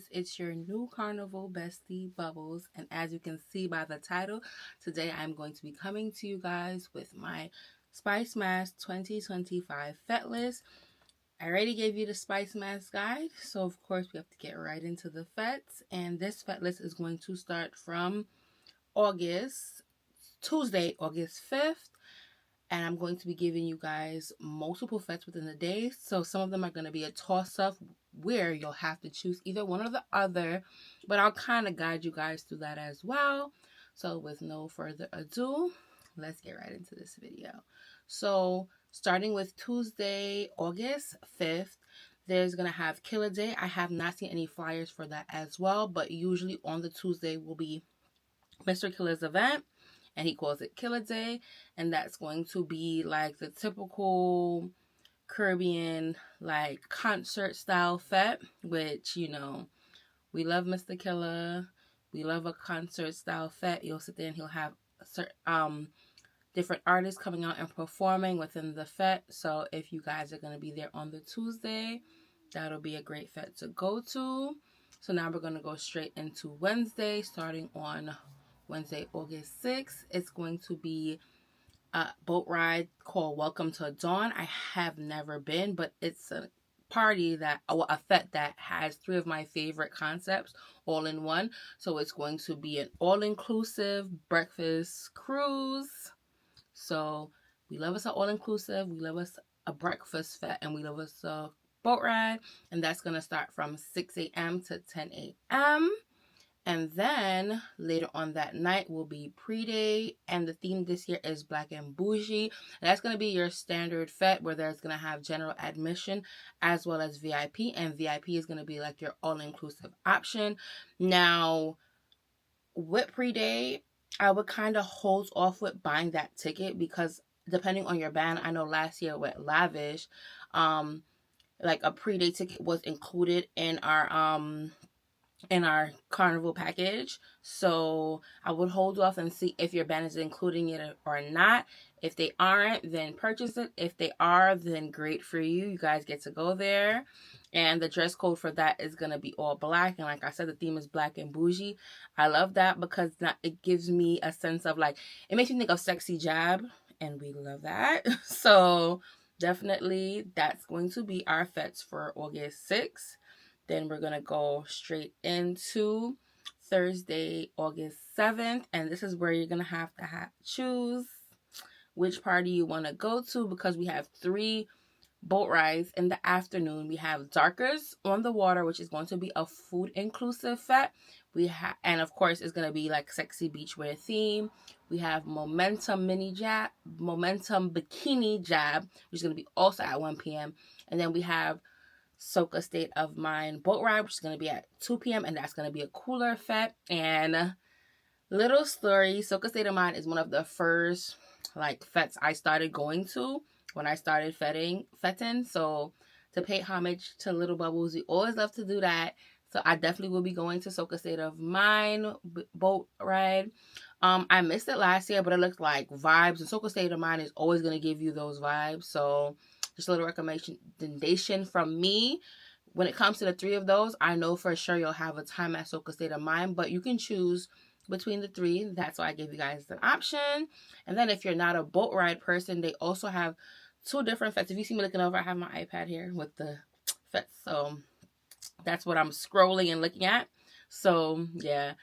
guys, it's your new Carnival bestie Bubbles, and as you can see by the title, today I'm going to be coming to you guys with my Spicemas 2025 Fet list. I already gave you the Spicemas guide, so of course we have to get right into the Fets, and this Fet list is going to start from Tuesday, August 5th, and I'm going to be giving you guys multiple Fets within the day. So some of them are going to be a toss-up where you'll have to choose either one or the other, but I'll kind of guide you guys through that as well. So with no further ado, let's get right into this video. So starting with Tuesday, August 5th, there's going to have Killer Day. I have not seen any flyers for that as well, but usually on the Tuesday will be Mr. Killer's event, and he calls it Killer Day, and that's going to be like the typical Caribbean like concert style fete, which we love Mr. Killer. We love a concert style fete. You'll sit there and he'll have different artists coming out and performing within the fete. So if you guys are going to be there on the Tuesday, that'll be a great fete to go to. So now we're going to go straight into Wednesday, starting on Wednesday, August 6th. It's going to be a boat ride called Welcome to Dawn. I have never been, but it's a party a fete that has three of my favorite concepts all in one. So it's going to be an all-inclusive breakfast cruise. So we love us an all-inclusive, we love us a breakfast fete, and we love us a boat ride. And that's going to start from 6 a.m. to 10 a.m. And then later on that night will be pre-day, and the theme this year is Black and Bougie. And that's going to be your standard fete where there's going to have general admission as well as VIP, and VIP is going to be like your all-inclusive option. Now, with pre-day, I would kind of hold off with buying that ticket because depending on your band, I know last year with Lavish, like a pre-day ticket was included in our Carnival package. So I would hold off and see if your band is including it or not. If they aren't, then purchase it. If they are, then great for you. You guys get to go there. And the dress code for that is going to be all black. And like I said, the theme is Black and Bougie. I love that because it gives me a sense of like, it makes me think of Sexy Jab. And we love that. So definitely that's going to be our fets for August 6th. Then we're going to go straight into Thursday, August 7th. And this is where you're going to have to choose which party you want to go to because we have 3 boat rides in the afternoon. We have Darkers on the Water, which is going to be a food inclusive fete. And of course, it's going to be like sexy beachwear theme. We have Momentum Bikini Jab, which is going to be also at 1 p.m. And then we have Soca State of Mind boat ride, which is going to be at 2 p.m. and that's going to be a cooler fete. And little story, Soca State of Mind is one of the first like fetes I started going to when I started fetting. So to pay homage to Little Bubbles, we always love to do that. So I definitely will be going to Soca State of Mind boat ride. I missed it last year, but it looked like vibes, and Soca State of Mind is always going to give you those vibes. So just a little recommendation from me. When it comes to the 3 of those, I know for sure you'll have a time at Soca State of Mind, but you can choose between the 3. That's why I gave you guys an option. And then if you're not a boat ride person, they also have 2 different fetes. If you see me looking over, I have my iPad here with the fetes. So that's what I'm scrolling and looking at. So yeah.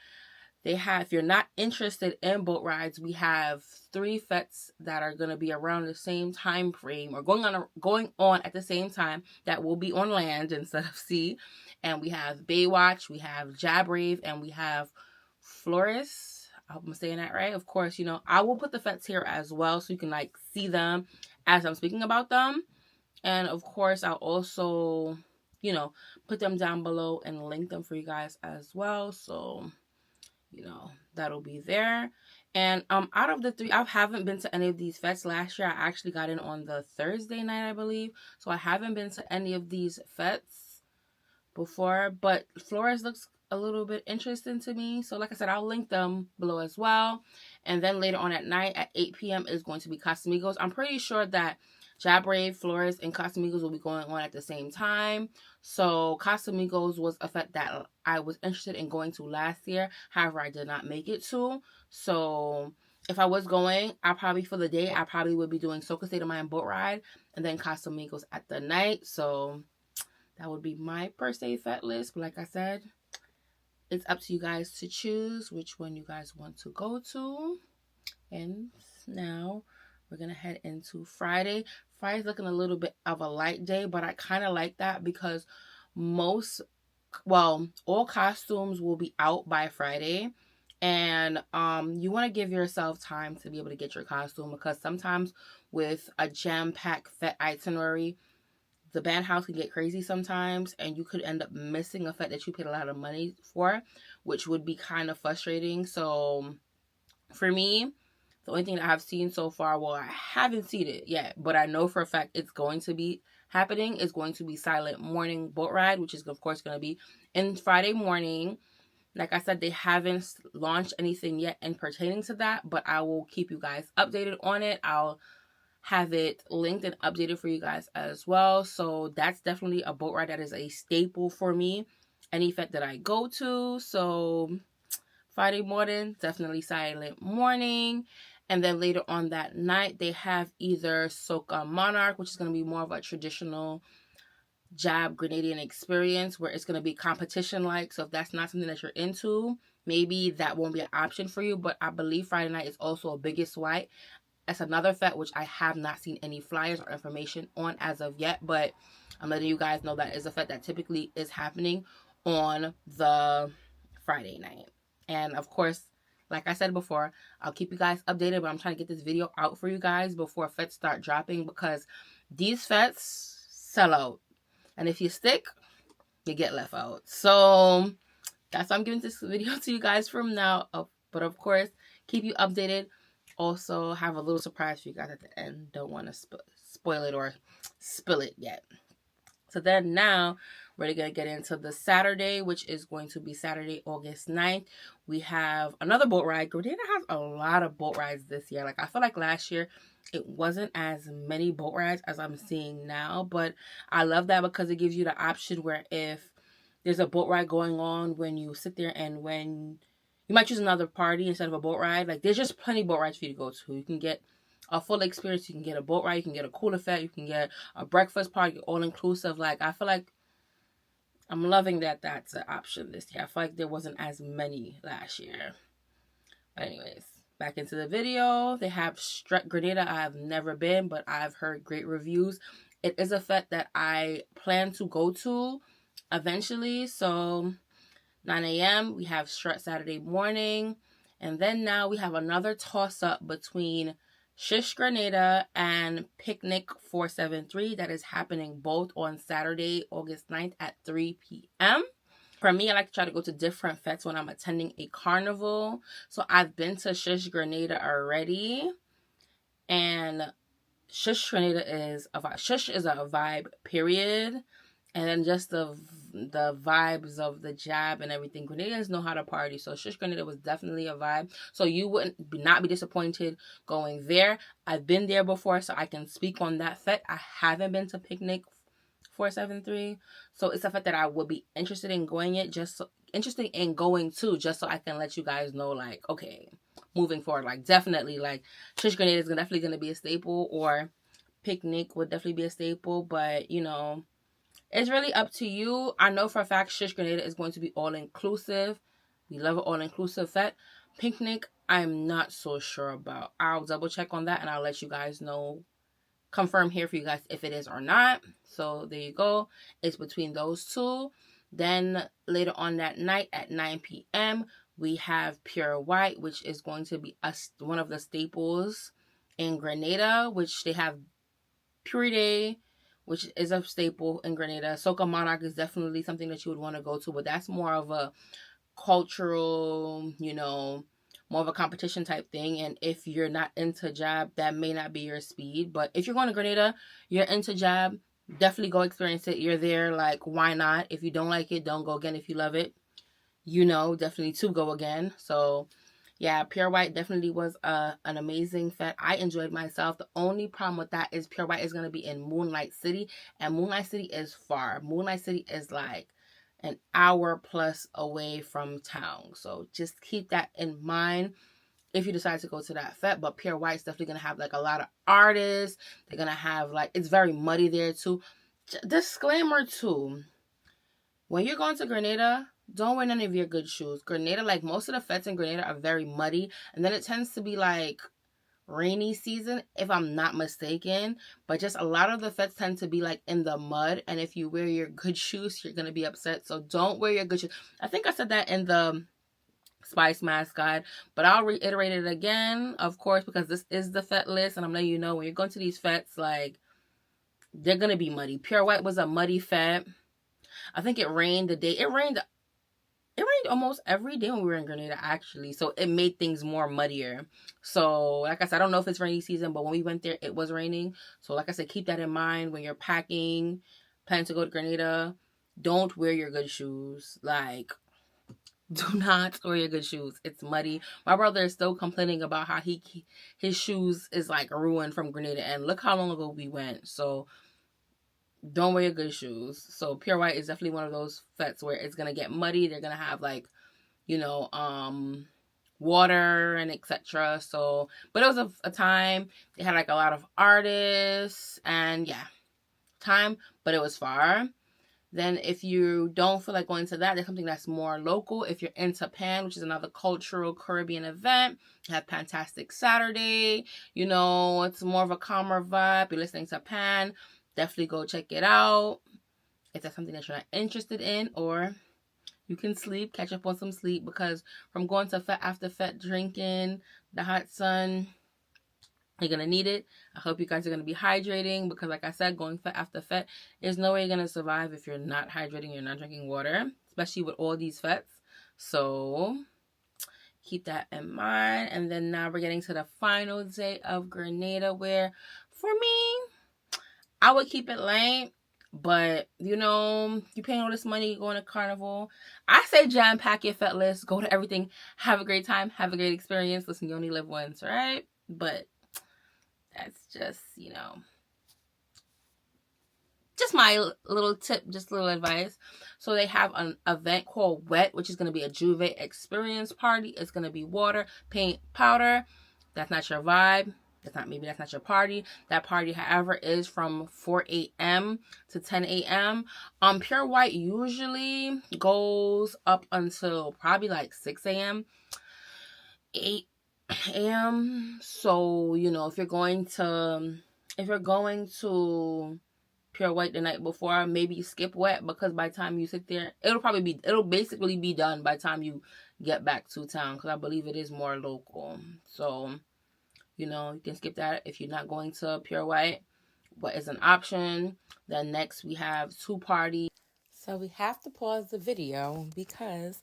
If you're not interested in boat rides, we have 3 fetes that are going to be around the same time frame or going on at the same time that will be on land instead of sea. And we have Baywatch, we have Jab Rave, and we have Florist. I hope I'm saying that right. Of course, I will put the fetes here as well so you can like see them as I'm speaking about them. And of course, I'll also, put them down below and link them for you guys as well. So that'll be there. And out of the 3, I haven't been to any of these fetes. Last year I actually got in on the Thursday night, I believe, so I haven't been to any of these fetes before, but Flores looks a little bit interesting to me. So like I said, I'll link them below as well. And then later on at night at 8 p.m. is going to be Casamigos. I'm pretty sure that Jab Rave, Flores, and Casamigos will be going on at the same time. So Casamigos was a fete that I was interested in going to last year. However, I did not make it to. So if I was going, for the day, I probably would be doing Soca State of Mind boat ride and then Casamigos at the night. So that would be my per se fete list. But like I said, it's up to you guys to choose which one you guys want to go to. And now we're going to head into Friday. Friday's looking a little bit of a light day, but I kind of like that because all costumes will be out by Friday. And you want to give yourself time to be able to get your costume, because sometimes with a jam-packed fete itinerary, the band house can get crazy sometimes, and you could end up missing a fete that you paid a lot of money for, which would be kind of frustrating. So for me, the only thing that I've seen so far, well, I haven't seen it yet, but I know for a fact it's going to be happening, is going to be Silent Morning Boat Ride, which is of course going to be in Friday morning. Like I said, they haven't launched anything yet in pertaining to that, but I will keep you guys updated on it. I'll have it linked and updated for you guys as well. So that's definitely a boat ride that is a staple for me, any fete that I go to. So Friday morning, definitely Silent Morning. And then later on that night, they have either Soca Monarch, which is going to be more of a traditional jab Grenadian experience where it's going to be competition like. So if that's not something that you're into, maybe that won't be an option for you. But I believe Friday night is also a biggest white. That's another fete which I have not seen any flyers or information on as of yet, but I'm letting you guys know that is a fete that typically is happening on the Friday night. And of course, like I said before, I'll keep you guys updated, but I'm trying to get this video out for you guys before fetes start dropping, because these fetes sell out. And if you stick, you get left out. So that's why I'm giving this video to you guys from now. But of course, keep you updated. Also have a little surprise for you guys at the end. Don't want to spoil it or spill it yet. So then now we're going to get into the Saturday, which is going to be Saturday, August 9th. We have another boat ride. Grenada has a lot of boat rides this year. Like, I feel like last year it wasn't as many boat rides as I'm seeing now, but I love that because it gives you the option where if there's a boat ride going on, when you sit there and when you might choose another party instead of a boat ride, like there's just plenty of boat rides for you to go to. You can get a full experience, you can get a boat ride, you can get a cooler fete, you can get a breakfast party, all inclusive. Like, I feel like I'm loving that that's an option this year. I feel like there wasn't as many last year. But anyways, back into the video. They have Grenada. I've never been, but I've heard great reviews. It is a fete that I plan to go to eventually. So 9 a.m. we have Strut Saturday morning. And then now we have another toss-up between Shish Grenada and Picnic 473 that is happening both on Saturday, August 9th at 3 p.m. For me, I like to try to go to different fetes when I'm attending a carnival. So I've been to Shish Grenada already. And Shish Grenada is a vibe. Shish is a vibe, period. And then just the vibes of the jab and everything. Grenadians know how to party. So Shish Grenada was definitely a vibe. So you wouldn't not be disappointed going there. I've been there before, so I can speak on that fete. I haven't been to Picnic 473. So it's a fete that I would be interested in going to, just so I can let you guys know, like, okay, moving forward, like, definitely, like, Shish Grenada is definitely going to be a staple, or Picnic would definitely be a staple, but, you know, it's really up to you. I know for a fact Shish Grenada is going to be all-inclusive. We love an all-inclusive fete. Picnic, I'm not so sure about. I'll double-check on that, and I'll let you guys know, confirm here for you guys if it is or not. So there you go. It's between those two. Then later on that night at 9 p.m., we have Pure White, which is going to be one of the staples in Grenada, which they have Pure Day, which is a staple in Grenada. Soca Monarch is definitely something that you would want to go to, but that's more of a cultural, you know, more of a competition type thing. And if you're not into jab, that may not be your speed. But if you're going to Grenada, you're into jab, definitely go experience it. You're there, like, why not? If you don't like it, don't go. Again, if you love it, you know, definitely to go again. So yeah, Pure White definitely was an amazing fete. I enjoyed myself. The only problem with that is Pure White is going to be in Moonlight City, and Moonlight City is far. Moonlight City is like an hour plus away from town. So just keep that in mind if you decide to go to that fete. But Pure White's definitely going to have like a lot of artists. They're going to have like, it's very muddy there too. Disclaimer too, when you're going to Grenada, don't wear none of your good shoes. Grenada, like most of the fetes in Grenada are very muddy. And then it tends to be like rainy season, if I'm not mistaken. But just a lot of the fetes tend to be like in the mud. And if you wear your good shoes, you're going to be upset. So don't wear your good shoes. I think I said that in the Spicemas guide, but I'll reiterate it again, of course, because this is the fete list. And I'm letting you know, when you're going to these fetes, like, they're going to be muddy. Pure White was a muddy fete. I think it rained the day. It rained almost every day when we were in Grenada, actually. So it made things more muddier. So, like I said, I don't know if it's rainy season, but when we went there, it was raining. So, like I said, keep that in mind when you're packing, planning to go to Grenada. Don't wear your good shoes. Like, do not wear your good shoes. It's muddy. My brother is still complaining about how his shoes is like ruined from Grenada. And look how long ago we went. So, don't wear your good shoes. So Pure White is definitely one of those fetes where it's gonna get muddy. They're gonna have like, you know, water and etc. So, but it was a time. They had like a lot of artists and yeah, time. But it was far. Then if you don't feel like going to that, there's something that's more local. If you're into Pan, which is another cultural Caribbean event, you have Fantastic Saturday. You know, it's more of a calmer vibe. You're listening to Pan. Definitely go check it out if that's something that you're not interested in, or you can sleep, catch up on some sleep, because from going to fete after fete, drinking the hot sun, you're going to need it. I hope you guys are going to be hydrating, because like I said, going fete after fete, there's no way you're going to survive if you're not hydrating, you're not drinking water, especially with all these fetes. So keep that in mind. And then now we're getting to the final day of Grenada, where for me, I would keep it lame, but, you know, you paying all this money, going to Carnival. I say jam pack your fete list, go to everything, have a great time, have a great experience. Listen, you only live once, right? But that's just, you know, just my little tip, just little advice. So they have an event called Wet, which is going to be a Juve experience party. It's going to be water, paint, powder. That's not your vibe. Maybe that's not your party. That party, however, is from 4 a.m. to 10 a.m. Pure White usually goes up until probably like 6 a.m., 8 a.m. So, you know, if you're going to Pure White the night before, maybe skip Wet, because by the time you sit there, it'll basically be done by the time you get back to town, because I believe it is more local. So, you know, you can skip that if you're not going to Pure White. What is an option? Then next we have 2 parties. So we have to pause the video because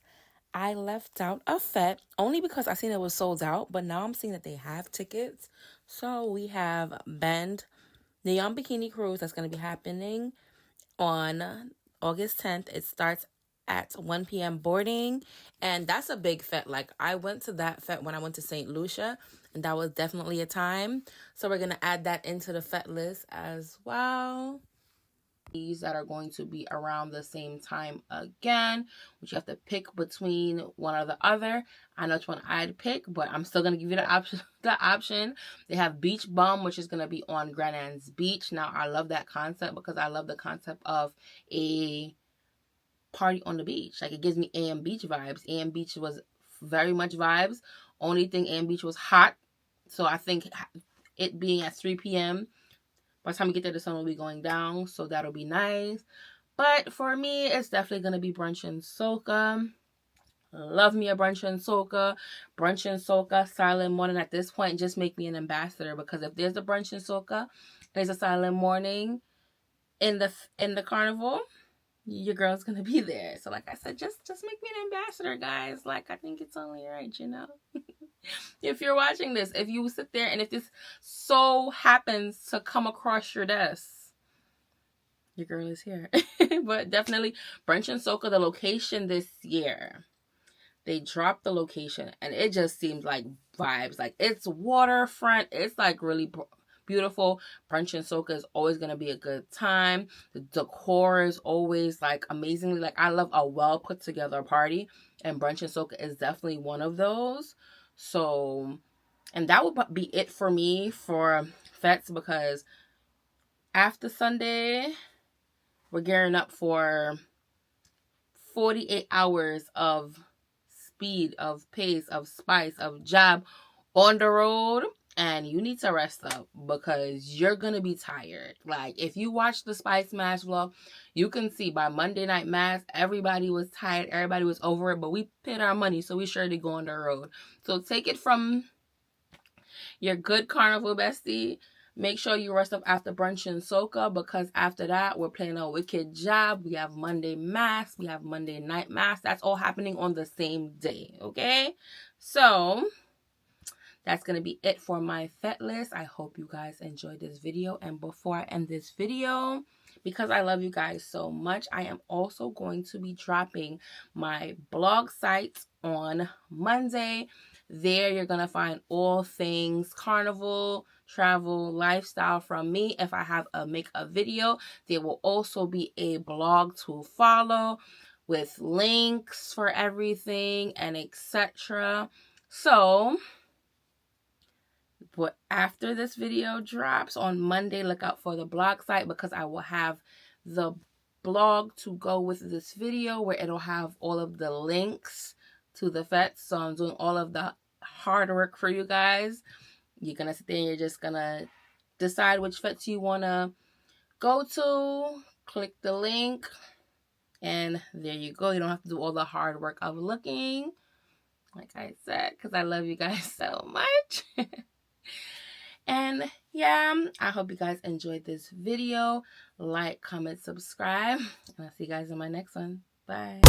I left out a fete, only because I seen it was sold out, but now I'm seeing that they have tickets. So we have Bend Neon Bikini Cruise that's going to be happening on August 10th. It starts at 1 p.m. boarding, and that's a big fete. Like, I went to that fete when I went to St. Lucia, and that was definitely a time. So we're going to add that into the fete list as well. These that are going to be around the same time again, which you have to pick between one or the other. I know which one I'd pick, but I'm still going to give you the option. They have Beach Bum, which is going to be on Grenada's beach. Now, I love that concept because I love the concept of a party on the beach. Like, it gives me AM Beach vibes. AM Beach was very much vibes. Only thing, AM Beach was hot. So I think it being at 3 p.m., by the time we get there, the sun will be going down. So that'll be nice. But for me, it's definitely going to be brunch and soca. Love me a brunch and soca. Brunch and soca, silent morning. At this point, just make me an ambassador. Because if there's a brunch and soca, there's a silent morning in the carnival, your girl's gonna be there. So like I said, just make me an ambassador, guys. Like, I think it's only right, you know. If you're watching this, if you sit there and if this so happens to come across your desk, your girl is here. But definitely brunch and soca, the location this year they dropped the location, and it just seems like vibes. Like, it's waterfront. It's like really beautiful. Brunch and soca is always going to be a good time. The decor is always like amazingly, like, I love a well put together party, and brunch and soca is definitely one of those. So, and that would be it for me for Fetes, because after Sunday, we're gearing up for 48 hours of speed, of pace, of spice, of jab on the road. And you need to rest up, because you're going to be tired. Like, if you watch the Spicemas vlog, you can see by Monday night mass, everybody was tired. Everybody was over it. But we paid our money, so we sure to go on the road. So take it from your good Carnival bestie. Make sure you rest up after brunch and soca, because after that, we're playing a wicked job. We have Monday mass. We have Monday night mass. That's all happening on the same day, okay? So that's going to be it for my Fete list. I hope you guys enjoyed this video. And before I end this video, because I love you guys so much, I am also going to be dropping my blog site on Monday. There you're going to find all things Carnival, travel, lifestyle from me. If I make a video, there will also be a blog to follow with links for everything and etc. So, but after this video drops on Monday, look out for the blog site, because I will have the blog to go with this video, where it'll have all of the links to the Fetes. So I'm doing all of the hard work for you guys. You're going to sit there and you're just going to decide which Fetes you want to go to. Click the link, and there you go. You don't have to do all the hard work of looking, like I said, because I love you guys so much. And yeah, I hope you guys enjoyed this video. Like, comment, subscribe, and I'll see you guys in my next one. Bye.